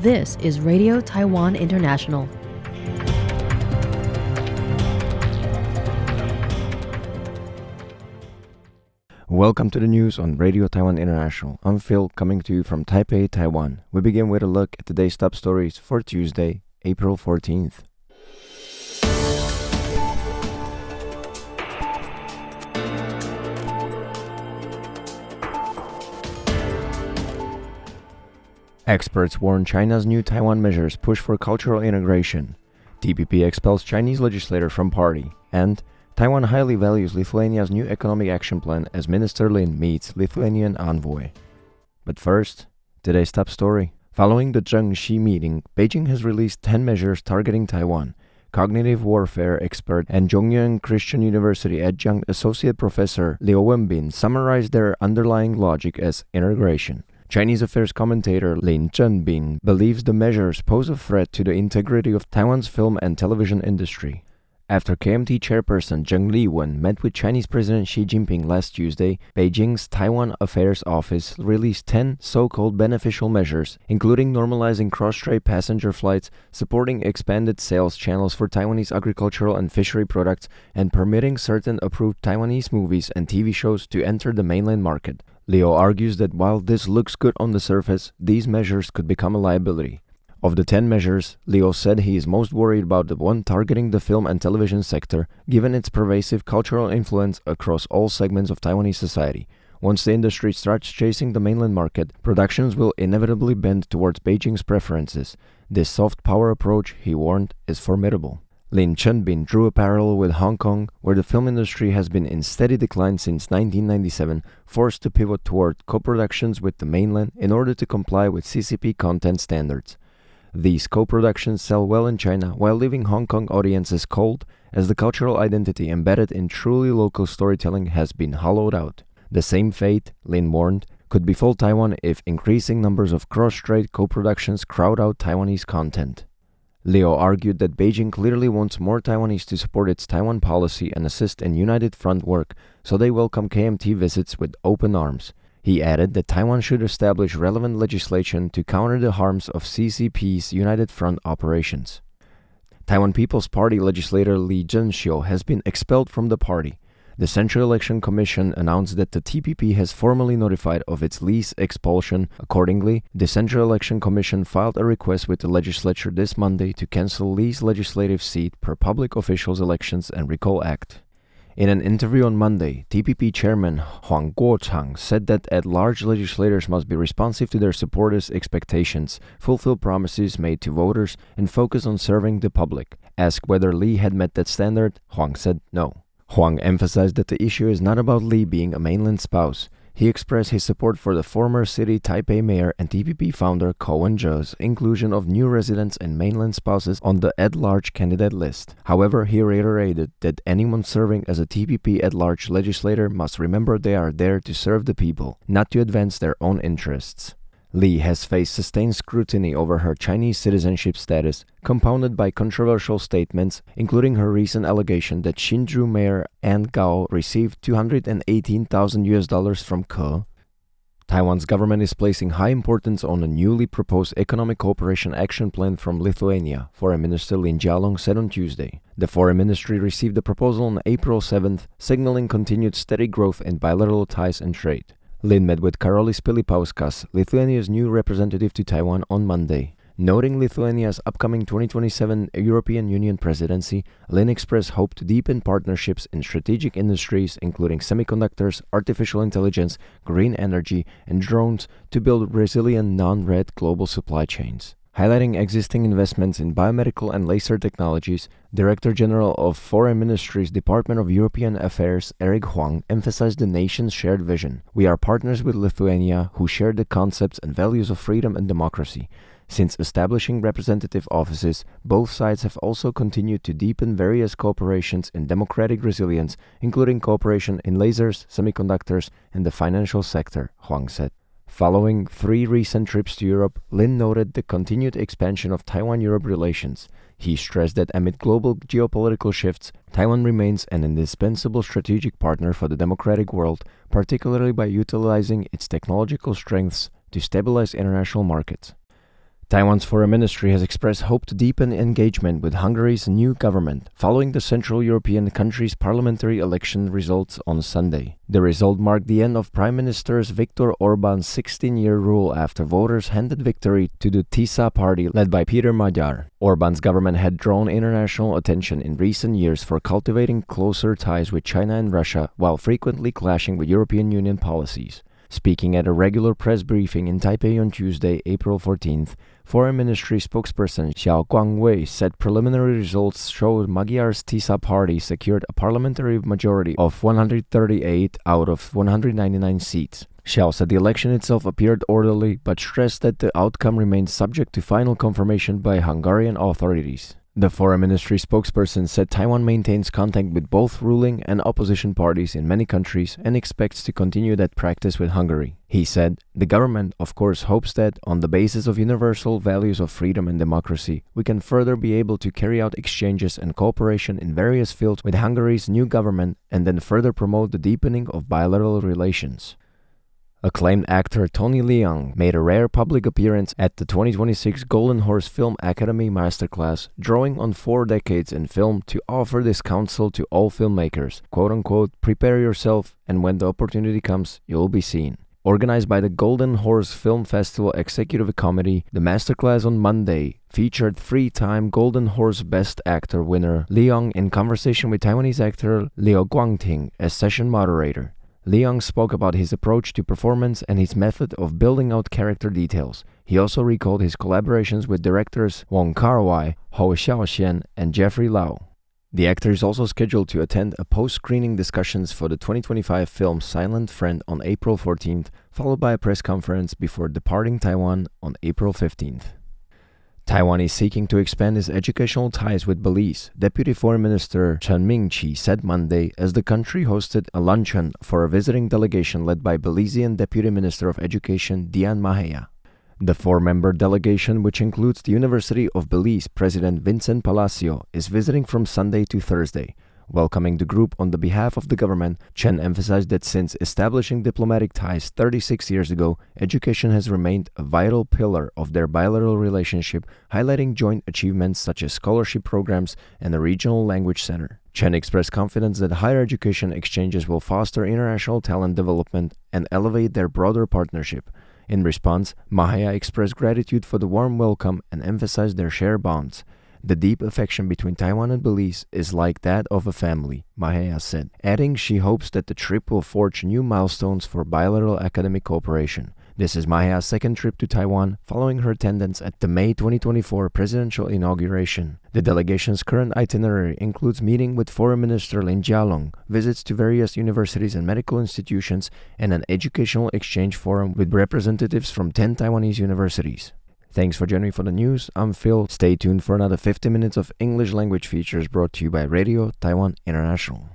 This is Radio Taiwan International. Welcome to the news on Radio Taiwan International. I'm Phil, coming to you from Taipei, Taiwan. We begin with a look at today's top stories for Tuesday, April 14th. Experts warn China's new Taiwan measures push for cultural integration. TPP expels Chinese legislator from party. And Taiwan highly values Lithuania's new economic action plan as Minister Lin meets Lithuanian envoy. But first, today's top story. Following the Zhengxi meeting, Beijing has released 10 measures targeting Taiwan. Cognitive warfare expert and Zhongyuan Christian University adjunct associate professor Liu Wenbin summarized their underlying logic as integration. Chinese affairs commentator Lin Zhenbin believes the measures pose a threat to the integrity of Taiwan's film and television industry. After KMT chairperson Zheng Liwen met with Chinese President Xi Jinping last Tuesday, Beijing's Taiwan Affairs Office released 10 so-called beneficial measures, including normalizing cross-strait passenger flights, supporting expanded sales channels for Taiwanese agricultural and fishery products, and permitting certain approved Taiwanese movies and TV shows to enter the mainland market. Leo argues that while this looks good on the surface, these measures could become a liability. Of the 10 measures, Leo said he is most worried about the one targeting the film and television sector, given its pervasive cultural influence across all segments of Taiwanese society. Once the industry starts chasing the mainland market, productions will inevitably bend towards Beijing's preferences. This soft power approach, he warned, is formidable. Lin Chenbin drew a parallel with Hong Kong, where the film industry has been in steady decline since 1997, forced to pivot toward co-productions with the mainland in order to comply with CCP content standards. These co-productions sell well in China while leaving Hong Kong audiences cold, as the cultural identity embedded in truly local storytelling has been hollowed out. The same fate, Lin warned, could befall Taiwan if increasing numbers of cross-strait co-productions crowd out Taiwanese content. Leo argued that Beijing clearly wants more Taiwanese to support its Taiwan policy and assist in United Front work, so they welcome KMT visits with open arms. He added that Taiwan should establish relevant legislation to counter the harms of CCP's United Front operations. Taiwan People's Party legislator Li Zhenxiu has been expelled from the party. The Central Election Commission announced that the TPP has formally notified of its Li's expulsion. Accordingly, the Central Election Commission filed a request with the legislature this Monday to cancel Li's legislative seat per Public Officials Elections and Recall Act. In an interview on Monday, TPP chairman Huang Guochang said that at-large legislators must be responsive to their supporters' expectations, fulfill promises made to voters, and focus on serving the public. Asked whether Li had met that standard, Huang said no. Huang emphasized that the issue is not about Li being a mainland spouse. He expressed his support for the former city Taipei mayor and TPP founder Ko Wen-je's inclusion of new residents and mainland spouses on the at-large candidate list. However, he reiterated that anyone serving as a TPP at-large legislator must remember they are there to serve the people, not to advance their own interests. Li has faced sustained scrutiny over her Chinese citizenship status, compounded by controversial statements, including her recent allegation that Hsinchu Mayor Anne Gao received $218,000 from Ke. Taiwan's government is placing high importance on a newly proposed Economic Cooperation Action Plan from Lithuania, Foreign Minister Lin Jialong said on Tuesday. The Foreign Ministry received the proposal on April 7th, signaling continued steady growth in bilateral ties and trade. Lin met with Karolis Pilipauskas, Lithuania's new representative to Taiwan, on Monday. Noting Lithuania's upcoming 2027 European Union presidency, Lin expressed hope to deepen partnerships in strategic industries including semiconductors, artificial intelligence, green energy, and drones to build resilient non-red global supply chains. Highlighting existing investments in biomedical and laser technologies, Director General of Foreign Ministry's Department of European Affairs, Eric Huang, emphasized the nation's shared vision. We are partners with Lithuania who share the concepts and values of freedom and democracy. Since establishing representative offices, both sides have also continued to deepen various cooperations in democratic resilience, including cooperation in lasers, semiconductors, and the financial sector, Huang said. Following 3 recent trips to Europe, Lin noted the continued expansion of Taiwan-Europe relations. He stressed that amid global geopolitical shifts, Taiwan remains an indispensable strategic partner for the democratic world, particularly by utilizing its technological strengths to stabilize international markets. Taiwan's foreign ministry has expressed hope to deepen engagement with Hungary's new government following the Central European country's parliamentary election results on Sunday. The result marked the end of Prime Minister Viktor Orbán's 16-year rule after voters handed victory to the TISA party led by Peter Magyar. Orbán's government had drawn international attention in recent years for cultivating closer ties with China and Russia while frequently clashing with European Union policies. Speaking at a regular press briefing in Taipei on Tuesday, April 14th, Foreign Ministry spokesperson Xiao Guangwei said preliminary results showed Magyar's TISA party secured a parliamentary majority of 138 out of 199 seats. Xiao said the election itself appeared orderly, but stressed that the outcome remains subject to final confirmation by Hungarian authorities. The Foreign Ministry spokesperson said Taiwan maintains contact with both ruling and opposition parties in many countries and expects to continue that practice with Hungary. He said, "The government, of course, hopes that, on the basis of universal values of freedom and democracy, we can further be able to carry out exchanges and cooperation in various fields with Hungary's new government and then further promote the deepening of bilateral relations." Acclaimed actor Tony Leung made a rare public appearance at the 2026 Golden Horse Film Academy Masterclass, drawing on 4 decades in film to offer this counsel to all filmmakers, quote-unquote, "Prepare yourself, and when the opportunity comes, you'll be seen." Organized by the Golden Horse Film Festival Executive Committee, the masterclass on Monday featured 3-time Golden Horse Best Actor winner Leung in conversation with Taiwanese actor Liu Guangting as session moderator. Leung spoke about his approach to performance and his method of building out character details. He also recalled his collaborations with directors Wong Kar-wai, Ho Xiaoxian, and Jeffrey Lau. The actor is also scheduled to attend a post-screening discussions for the 2025 film Silent Friend on April 14th, followed by a press conference before departing Taiwan on April 15th. Taiwan is seeking to expand its educational ties with Belize, Deputy Foreign Minister Chen Ming-chi said Monday as the country hosted a luncheon for a visiting delegation led by Belizean Deputy Minister of Education Dian Mahea. The 4-member delegation, which includes the University of Belize President Vincent Palacio, is visiting from Sunday to Thursday. Welcoming the group on the behalf of the government, Chen emphasized that since establishing diplomatic ties 36 years ago, education has remained a vital pillar of their bilateral relationship, highlighting joint achievements such as scholarship programs and a regional language center. Chen expressed confidence that higher education exchanges will foster international talent development and elevate their broader partnership. In response, Mahea expressed gratitude for the warm welcome and emphasized their shared bonds. "The deep affection between Taiwan and Belize is like that of a family," Mahea said, adding she hopes that the trip will forge new milestones for bilateral academic cooperation. This is Mahea's second trip to Taiwan, following her attendance at the May 2024 presidential inauguration. The delegation's current itinerary includes meeting with Foreign Minister Lin Jialong, visits to various universities and medical institutions, and an educational exchange forum with representatives from 10 Taiwanese universities. Thanks for joining me for the news. I'm Phil. Stay tuned for another 50 minutes of English language features brought to you by Radio Taiwan International.